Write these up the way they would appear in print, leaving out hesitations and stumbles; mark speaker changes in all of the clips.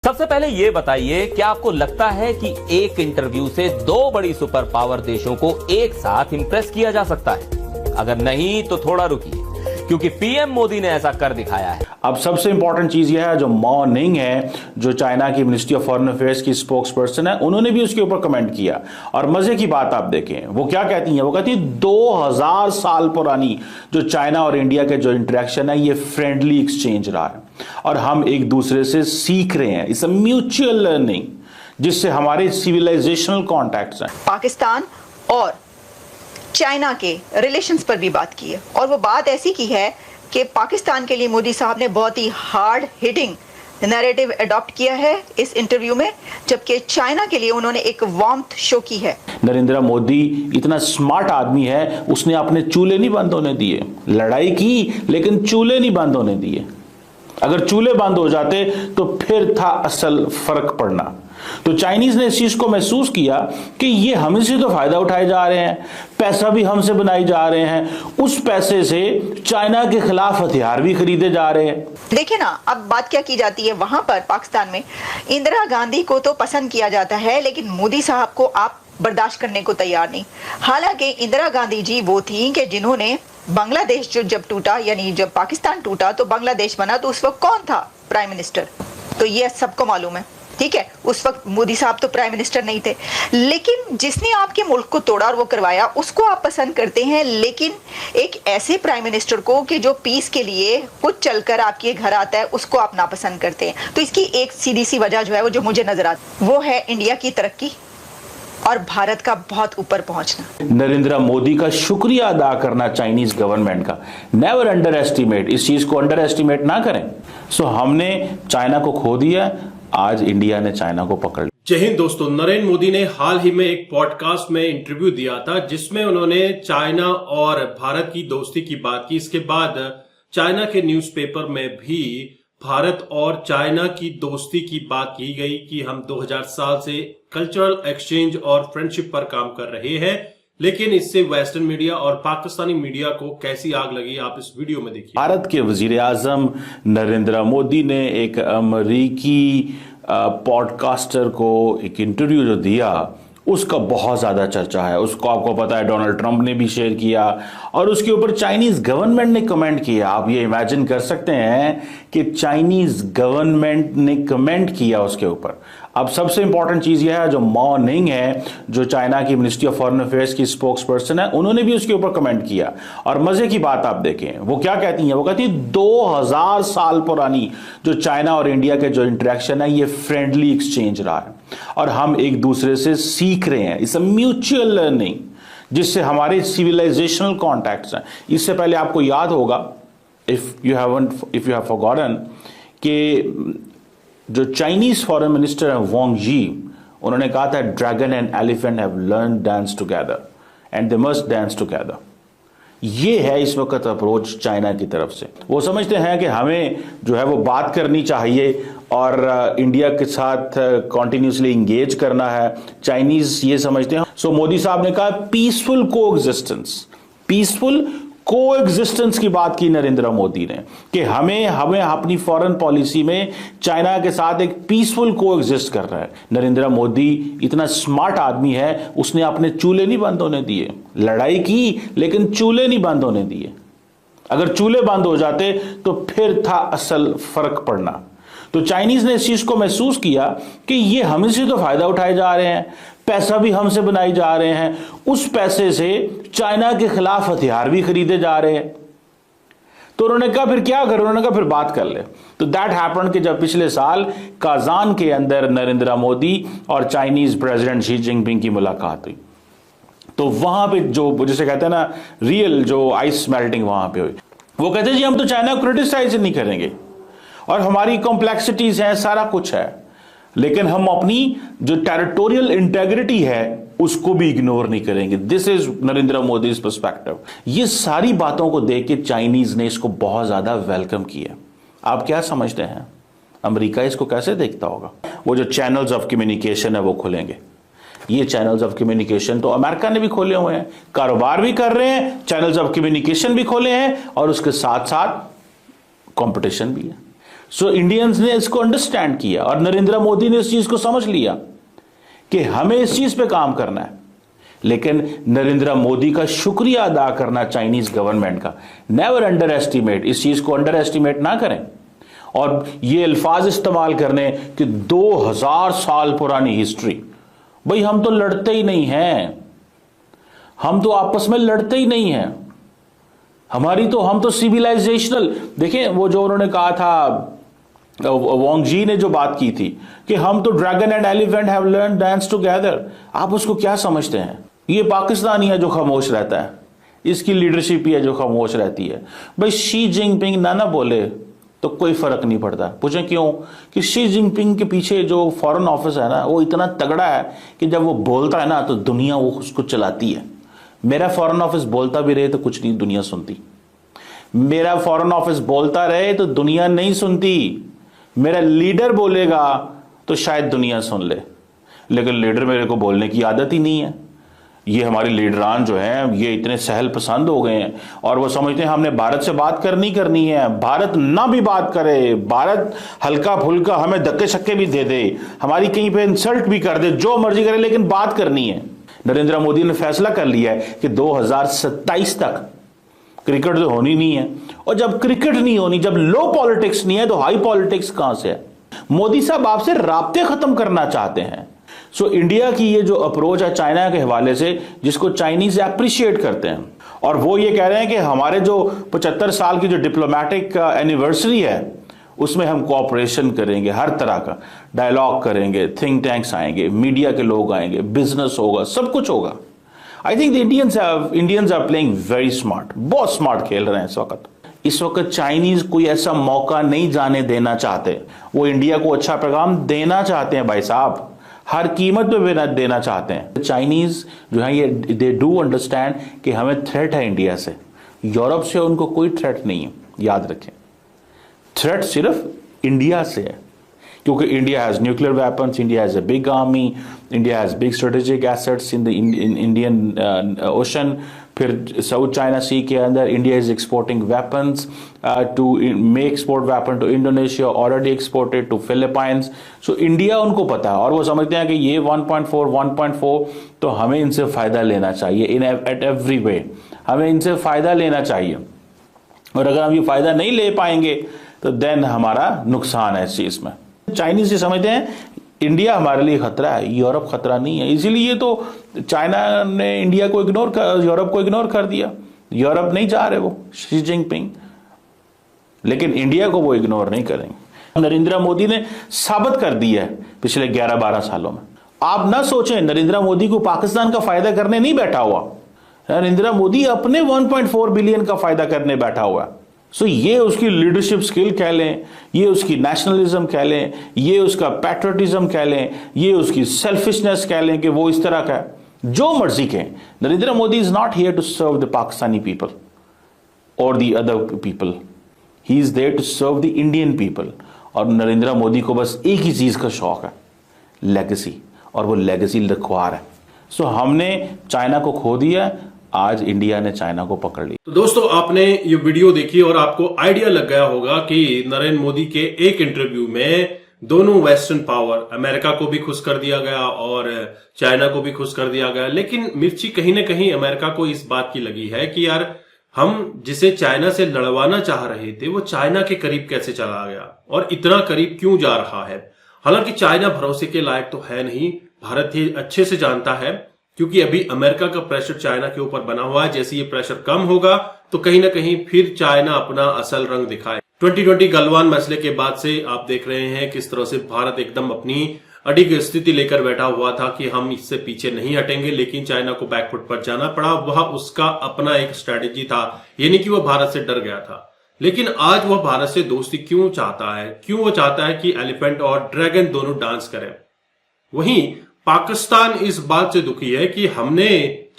Speaker 1: सबसे पहले ये बताइए, क्या आपको लगता है कि एक इंटरव्यू से दो बड़ी सुपर पावर देशों को एक साथ इंप्रेस किया जा सकता है? अगर नहीं तो थोड़ा रुकिए, क्योंकि पीएम मोदी ने ऐसा कर दिखाया है।
Speaker 2: अब सबसे इंपॉर्टेंट चीज यह है, जो मॉर्निंग है, जो चाइना की मिनिस्ट्री ऑफ फॉरेन अफेयर्स की स्पोक्स पर्सन है, उन्होंने भी उसके ऊपर कमेंट किया। और मजे की बात आप देखें, वो क्या कहती हैं? वो कहती है 2000 साल पुरानी जो चाइना और इंडिया के जो इंटरेक्शन है, ये फ्रेंडली एक्सचेंज रहा है और हम एक दूसरे से सीख रहे हैं। इट्स अ म्यूचुअल लर्निंग, जिससे हमारे सिविलाइजेशनल कॉन्टैक्ट्स हैं।
Speaker 3: पाकिस्तान और चाइना के रिलेशंस पर भी बात की है, और वो बात ऐसी की है कि पाकिस्तान के लिए मोदी साहब ने बहुत ही हार्ड हिटिंग नैरेटिव अडॉप्ट किया है इस इंटरव्यू में, जबकि चाइना के लिए उन्होंने एक वार्मथ शो की है।
Speaker 2: नरेंद्र मोदी इतना स्मार्ट आदमी है, उसने अपने चूल्हे नहीं बंद होने दिए। लड़ाई की, लेकिन चूल्हे नहीं बंद होने दिए। अगर चूल्हे बंद हो जाते तो फिर था असल फर्क पड़ना। तो चाइनीज ने इस चीज को महसूस किया कि ये हमसे तो फायदा उठाए जा रहे हैं, पैसा भी हमसे बनाए जा रहे हैं, उस पैसे से चाइना के खिलाफ हथियार भी खरीदे जा रहे हैं।
Speaker 3: देखिए ना, अब बात क्या की जाती है वहां पर पाकिस्तान में। इंदिरा गांधी को तो पसंद किया जाता है, लेकिन मोदी साहब को आप बर्दाश्त करने को तैयार नहीं। हालांकि इंदिरा गांधी जी वो थी कि जिन्होंने बांग्लादेश जो जब टूटा, यानी जब पाकिस्तान टूटा तो बांग्लादेश बना, तो उस वक्त कौन था प्राइम मिनिस्टर? तो ये सबको मालूम है, ठीक है। उस वक्त मोदी साहब तो प्राइम मिनिस्टर नहीं थे, लेकिन जिसने आपके मुल्क को तोड़ा और वो करवाया, उसको आप पसंद करते हैं। लेकिन एक ऐसे प्राइम मिनिस्टर को कि जो पीस के लिए खुद चलकर आपके घर आता है, उसको आप नापसंद करते हैं। तो इसकी एक सीधी सी वजह जो है, वो जो मुझे नजर आती, वो है इंडिया की तरक्की और भारत का बहुत ऊपर पहुंचना।
Speaker 2: नरेंद्र मोदी का शुक्रिया अदा करना चाइनीज गवर्नमेंट का। नेवर अंडर एस्टिमेट, इस चीज को अंडर एस्टिमेट ना करें। हमने चाइना को खो दिया, आज इंडिया ने चाइना को पकड़ लिया।
Speaker 4: जय हिंद दोस्तों, नरेंद्र मोदी ने हाल ही में एक पॉडकास्ट में इंटरव्यू दिया था, जिसमें उन्होंने चाइना और भारत की दोस्ती की बात की। इसके बाद चाइना के न्यूज़पेपर में भी भारत और चाइना की दोस्ती की बात की गई कि हम 2000 साल से कल्चरल एक्सचेंज और फ्रेंडशिप पर काम कर रहे हैं। लेकिन इससे वेस्टर्न मीडिया और पाकिस्तानी मीडिया को कैसी आग लगी, आप इस वीडियो में देखिए।
Speaker 2: भारत के वजीर आजम नरेंद्र मोदी ने एक अमरीकी पॉडकास्टर को एक इंटरव्यू जो दिया, उसका बहुत ज़्यादा चर्चा है। उसको आपको पता है डोनाल्ड ट्रंप ने भी शेयर किया और उसके ऊपर चाइनीज़ गवर्नमेंट ने कमेंट किया। आप ये इमेजिन कर सकते हैं कि चाइनीज़ गवर्नमेंट ने कमेंट किया उसके ऊपर। अब सबसे इंपॉर्टेंट चीज़ यह है, जो मॉर्निंग है, जो चाइना की मिनिस्ट्री ऑफ फॉरेन अफेयर्स की स्पोक्स पर्सन है, उन्होंने भी उसके ऊपर कमेंट किया। और मजे की बात आप देखें, वो क्या कहती हैं? वो कहती है 2000 साल पुरानी जो चाइना और इंडिया के जो इंटरेक्शन है, ये फ्रेंडली एक्सचेंज रहा है और हम एक दूसरे से सीख रहे हैं। इट्स अ म्यूचुअल लर्निंग, जिससे हमारे सिविलाइजेशनल कॉन्टैक्ट्स हैं। इससे पहले आपको याद होगा, इफ यू हैव फॉरगॉटन, कि जो चाइनीज फॉरेन मिनिस्टर है वांग जी, उन्होंने कहा था dragon and elephant have learn dance together and they must dance together. ये है इस वक्त अप्रोच चाइना की तरफ से। वो समझते हैं कि हमें जो है वो बात करनी चाहिए और इंडिया के साथ कॉन्टिन्यूसली इंगेज करना है। चाइनीज ये समझते हैं। मोदी साहब ने कहा पीसफुल कोएग्जिस्टेंस, पीसफुल कोएग्जिस्टेंस की बात की नरेंद्र मोदी ने, कि हमें अपनी फॉरेन पॉलिसी में चाइना के साथ एक पीसफुल कोएग्जिस्ट कर रहा है। नरेंद्र मोदी इतना स्मार्ट आदमी है, उसने अपने चूल्हे नहीं बंद होने दिए। लड़ाई की, लेकिन चूल्हे नहीं बंद होने दिए। अगर चूल्हे बंद हो जाते तो फिर था असल फर्क पड़ना। तो चाइनीज ने इस चीज को महसूस किया कि ये हमसे तो फायदा उठाए जा रहे हैं, पैसा भी हमसे बनाए जा रहे हैं, उस पैसे से चाइना के खिलाफ हथियार भी खरीदे जा रहे हैं। तो उन्होंने कहा फिर क्या करें? उन्होंने कहा फिर बात कर ले। तो दैट हैपेंड कि जब पिछले साल काजान के अंदर नरेंद्र मोदी और चाइनीज प्रेसिडेंट शी जिनपिंग की मुलाकात हुई, तो वहां पे जो जिसे कहते हैं ना रियल जो आइस मेल्टिंग वहां पे हुई। वो कहते हैं जी हम तो चाइना को क्रिटिसाइज नहीं करेंगे और हमारी कॉम्प्लेक्सिटीज हैं, सारा कुछ है, लेकिन हम अपनी जो टेरिटोरियल इंटेग्रिटी है उसको भी इग्नोर नहीं करेंगे। This is Narendra Modi perspective. ये सारी बातों को देख के चाइनीज ने इसको बहुत ज्यादा वेलकम किया। आप क्या समझते हैं अमेरिका इसको कैसे देखता होगा? वो जो चैनल्स ऑफ कम्युनिकेशन है वो खुलेंगे। ये चैनल्स ऑफ कम्युनिकेशन तो अमेरिका ने भी खोले हुए हैं, कारोबार भी कर रहे हैं, चैनल्स ऑफ कम्युनिकेशन भी खोले हैं और उसके साथ साथ कंपटीशन भी है। सो इंडियंस ने इसको अंडरस्टैंड किया और नरेंद्र मोदी ने इस चीज को समझ लिया कि हमें इस चीज पे काम करना है। लेकिन नरेंद्र मोदी का शुक्रिया अदा करना चाइनीज गवर्नमेंट का, नेवर अंडर एस्टिमेट, इस चीज को अंडर एस्टिमेट ना करें। और ये अल्फाज इस्तेमाल करने कि 2000 साल पुरानी हिस्ट्री, भाई हम तो लड़ते ही नहीं हैं, हम तो आपस में लड़ते ही नहीं हैं, हम तो सिविलाइजेशनल। देखिए वो जो उन्होंने कहा था, वोंग जी ने जो बात की थी कि हम तो dragon and elephant have learn dance together, आप उसको क्या समझते हैं? ये पाकिस्तानी है जो खामोश रहता है, इसकी लीडरशिप ही है जो खामोश रहती है। भाई शी जिनपिंग ना बोले तो कोई फर्क नहीं पड़ता। पूछें क्यों? कि शी जिनपिंग के पीछे जो फॉरेन ऑफिस है ना, वो इतना तगड़ा है कि जब वो बोलता है ना तो दुनिया वो उसको चलाती है। मेरा फॉरेन ऑफिस बोलता भी रहे तो कुछ नहीं दुनिया सुनती, मेरा फॉरेन ऑफिस बोलता रहे तो दुनिया नहीं सुनती, मेरा लीडर बोलेगा तो शायद दुनिया सुन ले, लेकिन लीडर मेरे को बोलने की आदत ही नहीं है। ये हमारे लीडरान जो हैं ये इतने सहल पसंद हो गए हैं और वो समझते हैं हमने भारत से बात करनी है, भारत ना भी बात करे, भारत हल्का फुल्का हमें धक्के शक्के भी दे दे, हमारी कहीं पे इंसल्ट भी कर दे, जो मर्जी करे, लेकिन बात करनी है। नरेंद्र मोदी ने फैसला कर लिया है कि 2027 तक क्रिकेट तो होनी नहीं है, और जब क्रिकेट नहीं होनी, जब लो पॉलिटिक्स नहीं है तो हाई पॉलिटिक्स कहां से है? मोदी साहब आपसे राब्ते खत्म करना चाहते हैं। सो इंडिया की ये जो अप्रोच है चाइना के हवाले से, जिसको चाइनीज अप्रिशिएट करते हैं, और वो ये कह रहे हैं कि हमारे जो 75 साल की जो डिप्लोमेटिक एनिवर्सरी है उसमें हम कोऑपरेशन करेंगे, हर तरह का डायलॉग करेंगे, थिंक टैंक्स आएंगे, मीडिया के लोग आएंगे, बिजनेस होगा, सब कुछ होगा। I think Indians are playing very smart, बहुत स्मार्ट खेल रहे हैं इस वक्त चाइनीज कोई ऐसा मौका नहीं जाने देना चाहते, वो इंडिया को अच्छा पैगाम देना चाहते हैं भाई साहब, हर कीमत पे देना चाहते हैं। चाइनीज जो है ये दे डू अंडरस्टैंड कि हमें थ्रेट है इंडिया से, यूरोप से उनको कोई थ्रेट नहीं है, याद रखें। थ्रेट सिर्फ इंडिया से है, क्योंकि India has nuclear weapons, India has a big army, India has big strategic assets in the Indian ocean. फिर साउथ चाइना सी के अंदर India is exporting weapons to may export weapon to Indonesia, already exported to Philippines. So India उनको पता है और वो समझते हैं कि ये 1.4 तो हमें इनसे फायदा लेना चाहिए, इन एट एवरी वे हमें इनसे फायदा लेना चाहिए, और अगर हम ये फायदा नहीं ले पाएंगे तो देन हमारा नुकसान है इस चीज में। चाइनीज ये समझते हैं इंडिया हमारे लिए खतरा है, यूरोप खतरा नहीं है, इसीलिए तो चाइना ने इंडिया को यूरोप को इग्नोर कर दिया। यूरोप नहीं चाह रहे वो शी जिनपिंग, लेकिन इंडिया को वो इग्नोर नहीं करेंगे। नरेंद्र मोदी ने साबित कर दिया है पिछले 11-12 सालों में। आप ना सोचें नरेंद्र मोदी को पाकिस्तान का फायदा करने नहीं बैठा हुआ, नरेंद्र मोदी अपने 1.4 बिलियन का फायदा करने बैठा हुआ है। सो ये उसकी लीडरशिप स्किल कह लें, ये उसकी नेशनलिज्म कह लें, ये उसका पैट्रियटिज्म कह लें, ये उसकी सेल्फिशनेस कह लें कि वो इस तरह का जो मर्जी कहें। Narendra Modi is not here to serve the Pakistani people और the other people, he is there to serve the Indian people. और नरेंद्र मोदी को बस एक ही चीज का शौक है, लेगेसी, और वो लेगेसी लिखवा है। सो हमने चाइना को खो दिया, आज इंडिया ने चाइना को पकड़ लिया।
Speaker 4: तो दोस्तों आपने ये वीडियो देखी और आपको आइडिया लग गया होगा कि नरेंद्र मोदी के एक इंटरव्यू में दोनों वेस्टर्न पावर, अमेरिका को भी खुश कर दिया गया और चाइना को भी खुश कर दिया गया, लेकिन मिर्ची कहीं ना कहीं अमेरिका को इस बात की लगी है कि यार हम जिसे चाइना से लड़वाना चाह रहे थे वो चाइना के करीब कैसे चला गया और इतना करीब क्यों जा रहा है। हालांकि चाइना भरोसे के लायक तो है नहीं, भारत ये अच्छे से जानता है, क्योंकि अभी अमेरिका का प्रेशर चाइना के ऊपर बना हुआ है। जैसे ये प्रेशर कम होगा तो कहीं ना कहीं फिर चाइना अपना असल रंग दिखाए। 2020 गलवान मसले के बाद से आप देख रहे हैं किस तरह से भारत एकदम अपनी अडिग स्थिति लेकर बैठा हुआ था कि हम इससे पीछे नहीं हटेंगे, लेकिन चाइना को बैकफुट पर जाना पड़ा। वह उसका अपना एक स्ट्रेटेजी था, ये नहीं कि वह भारत से डर गया था। लेकिन आज वह भारत से दोस्ती क्यों चाहता है? क्यों वो चाहता है कि एलिफेंट और ड्रैगन दोनों डांस करें? वहीं पाकिस्तान इस बात से दुखी है कि हमने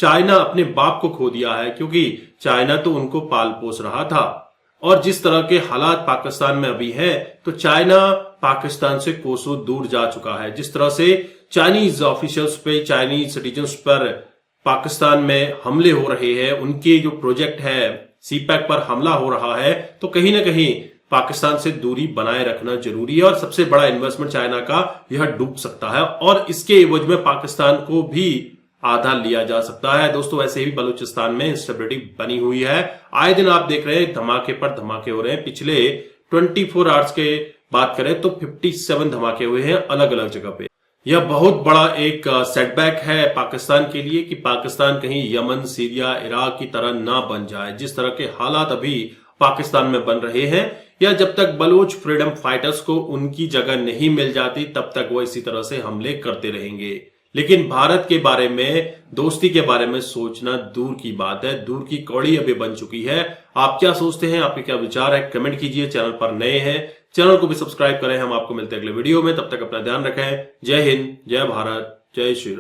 Speaker 4: चाइना अपने बाप को खो दिया है, क्योंकि चाइना तो उनको पाल पोस रहा था। और जिस तरह के हालात पाकिस्तान में अभी है तो चाइना पाकिस्तान से कोसों दूर जा चुका है। जिस तरह से चाइनीज ऑफिशियल्स पे, चाइनीज सिटीजन्स पर पाकिस्तान में हमले हो रहे हैं, उनके जो प्रोजेक्ट है सीपैक पर हमला हो रहा है, तो कहीं ना कहीं पाकिस्तान से दूरी बनाए रखना जरूरी है और सबसे बड़ा इन्वेस्टमेंट चाइना का यह डूब सकता है और इसके एवज में पाकिस्तान को भी आधा लिया जा सकता है। दोस्तों वैसे ही बलूचिस्तान में इंस्टेबिलिटी बनी हुई है। आए दिन आप देख रहे हैं धमाके पर धमाके हो रहे हैं। पिछले 24 आवर्स के बात करें तो 57 धमाके हुए हैं अलग अलग जगह पे। यह बहुत बड़ा एक सेटबैक है पाकिस्तान के लिए कि पाकिस्तान कहीं यमन, सीरिया, इराक की तरह ना बन जाए। जिस तरह के हालात अभी पाकिस्तान में बन रहे हैं या जब तक बलूच फ्रीडम फाइटर्स को उनकी जगह नहीं मिल जाती तब तक वो इसी तरह से हमले करते रहेंगे। लेकिन भारत के बारे में, दोस्ती के बारे में सोचना दूर की बात है, दूर की कौड़ी अभी बन चुकी है। आप क्या सोचते हैं, आपके क्या विचार है, कमेंट कीजिए। चैनल पर नए हैं चैनल को भी सब्सक्राइब करें। हम आपको मिलते हैं अगले वीडियो में, तब तक अपना ध्यान रखें। जय हिंद, जय भारत, जय श्री राम।